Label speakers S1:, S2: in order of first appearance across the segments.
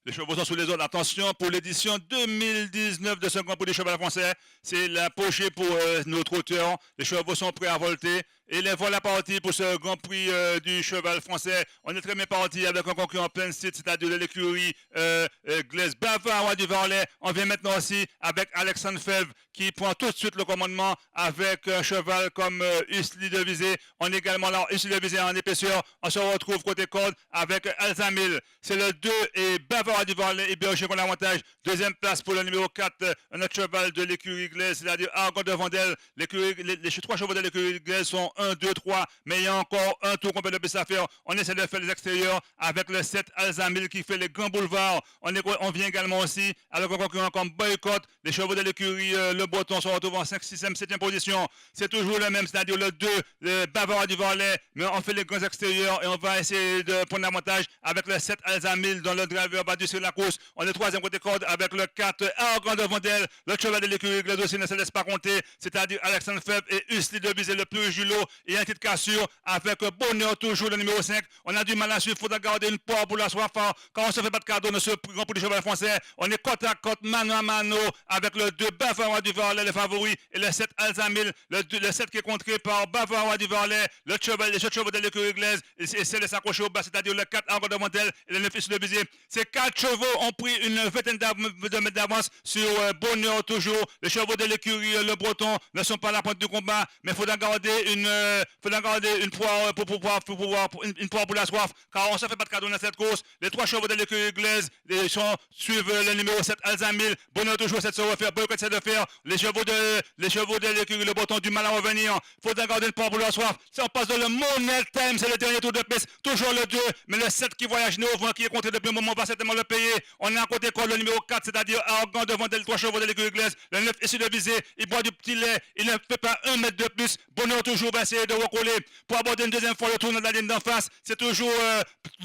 S1: Les chevaux sont sous les ordres. Attention pour l'édition 2019 de ce Grand Prix du cheval français. C'est la pochée pour notre auteur. Les chevaux sont prêts à volter. Et les voilà partis pour ce Grand Prix du cheval français. On est très bien parti avec un concurrent plein site, c'est-à-dire de l'écurie Glaise Bavarois du Varlet. On vient maintenant aussi avec Alexandre Fèvre qui prend tout de suite le commandement avec un cheval comme Usli de Visée. On est également là, Usli de Visée en épaisseur. On se retrouve côté corde avec Alzamil. C'est le 2 et Bavarois du Varlet et Berger qu'on a l'avantage. Deuxième place pour le numéro 4, notre cheval de l'écurie Glaise, c'est-à-dire Argon de Vandel. Les trois chevaux de l'écurie Glaise sont 1, 2, 3, mais il y a encore un tour qu'on peut de à faire. On essaie de faire les extérieurs avec le 7 Alzamil qui fait les grands boulevards. On vient également aussi avec un concurrent comme Boycott. Les chevaux de l'écurie Le Breton se retrouvent en 5, 6e, 7e position. C'est toujours le même, c'est-à-dire le 2, le Bavarois du Varlet, mais on fait les grands extérieurs et on va essayer de prendre l'avantage avec le 7 Alzamil dans le driver battu sur la course. On est 3e côté corde avec le 4 Argan de Vandel. Le cheval de l'écurie Glaise aussi ne se laisse pas compter, c'est-à-dire Alexandre Fèvre et Usli de Visée, le plus julot. Et un titre cassure avec Bonheur toujours le numéro 5. On a du mal à suivre, il faudra garder une poire pour la soif. Quand on se fait pas de cadeau dans ce Grand Prix du cheval français, on est côte à côte, mano à mano, avec le 2 Bavarois du Varlet, le favori, et le 7 Alzamil, le 7 qui est contré par Bavarois du Varlet, les chevaux de l'écurie Glaise, et c'est de s'accrocher au bas, c'est-à-dire le 4 Argon de Vandel et le 9 Usli de Visée. Ces 4 chevaux ont pris une vingtaine de mètres d'avance sur Bonheur toujours. Les chevaux de l'écurie Le Breton ne sont pas à la pointe du combat, mais il faudra garder une poire une poire pour la soif, car on ne se fait pas de cadeau dans cette course. Les 3 chevaux de l'écurie Glaise suivent le numéro 7 Alzamil. Bonheur toujours essaie de se refaire, Boycott essaie de faire. Les chevaux de l'écurie Le Breton du mal à revenir. Il faudra garder une poire pour la soif. Si on passe dans le Money Time, c'est le dernier tour de piste. Toujours le 2, mais le 7 qui voyage néo qui est compté depuis un moment va certainement le payer. On a à côté quoi le numéro 4, c'est-à-dire Argan devant les 3 chevaux de l'écurie Glaise. Le 9 Usli de Visée, il boit du petit lait, il ne fait pas 1 mètre de plus. Bonheur toujours va essayer de recoller pour aborder une deuxième fois le tour de la ligne d'en face. C'est toujours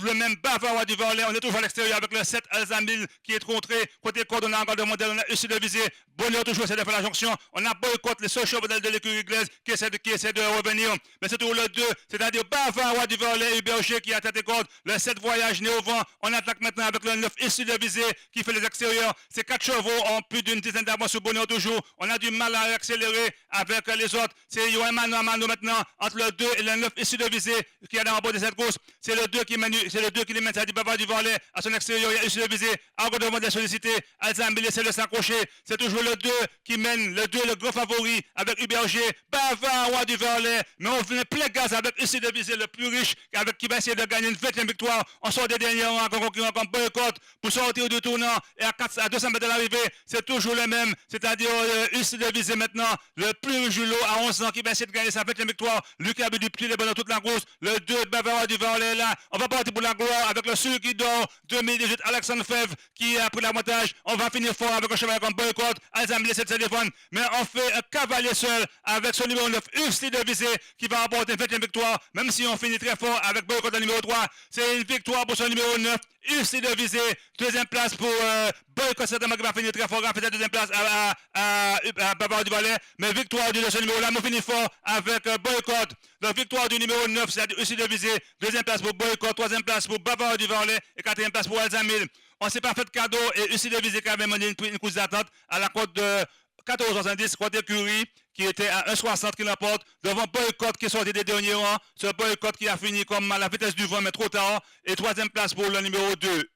S1: le même Bavarois du Varlet. On est toujours à l'extérieur avec le 7 Alzamil qui est contré. Côté corde, on a Argan de Vandel, on a Usli de Visée. Bonheur toujours essaie de faire la jonction. On a Boycott, les seuls chevaux de l'écurie Glaise qui essaie de revenir. Mais c'est toujours le 2, c'est-à-dire Bavarois du Varlet et Berger qui a tête et corde. Le 7 voyage né au vent. On attaque maintenant avec le 9 Usli de Visée qui fait les extérieurs. Ces 4 chevaux ont plus d'une dizaine d'avance sur Bonheur toujours. On a du mal à accélérer avec les autres. C'est un mano à mano maintenant entre le 2 et le 9 Usli de Visée qui a remporté cette course. C'est le 2 qui les mène, c'est-à-dire Bavarois du Varlet. À son extérieur, il y a Usli de Visée. Argon de Vandel sollicité. Alzamil essaie de s'accrocher. C'est toujours le 2 qui mène, le 2 le grand favori avec Berger. Bavarois du Varlet. Mais on venait plein gaz avec Usli de Visée, le plus riche, qui va essayer de gagner une 20e victoire. On sort des derniers rangs, concurrent comme Boycott pour sortir du tournant. Et à 200 mètres de l'arrivée, c'est toujours le même, c'est-à-dire Usli de Visée maintenant, le plus julot à 11 ans qui va essayer de gagner sa 20e victoire. Lui qui a bu du pied les bonnes dans toute la course. Le 2 Bavarois du Varlet là. On va partir pour la gloire avec le celui qui dort 2018 Alexandre Fèvre qui a pris l'avantage. On va finir fort avec un cheval comme Boycott. Alzamil essaie de se défendre. Mais on fait un cavalier seul avec son numéro 9 Usli de Visée qui va remporter une 20e victoire. Même si on finit très fort avec Boycott le numéro 3. C'est une victoire pour son numéro 9 Usli de Visée. Deuxième place pour Boycott, certainement qui va finir très fort. On fait la deuxième place à Bavarois du Varlet. Mais victoire de ce numéro là, on finit fort avec Boycott. La victoire du numéro 9, c'est Usli de Visée. Deuxième place pour Boycott. Troisième place pour Bavarois du Varlet. Et quatrième place pour Alzamil. On ne s'est pas fait de cadeau et Usli de Visée qui avait mené une course d'attente à la côte de 14,70 côté Curie qui était à 1,60 qui l'emporte devant Boycott qui est sorti des derniers rangs. Ce Boycott qui a fini comme à la vitesse du vent mais trop tard. Et troisième place pour le numéro 2.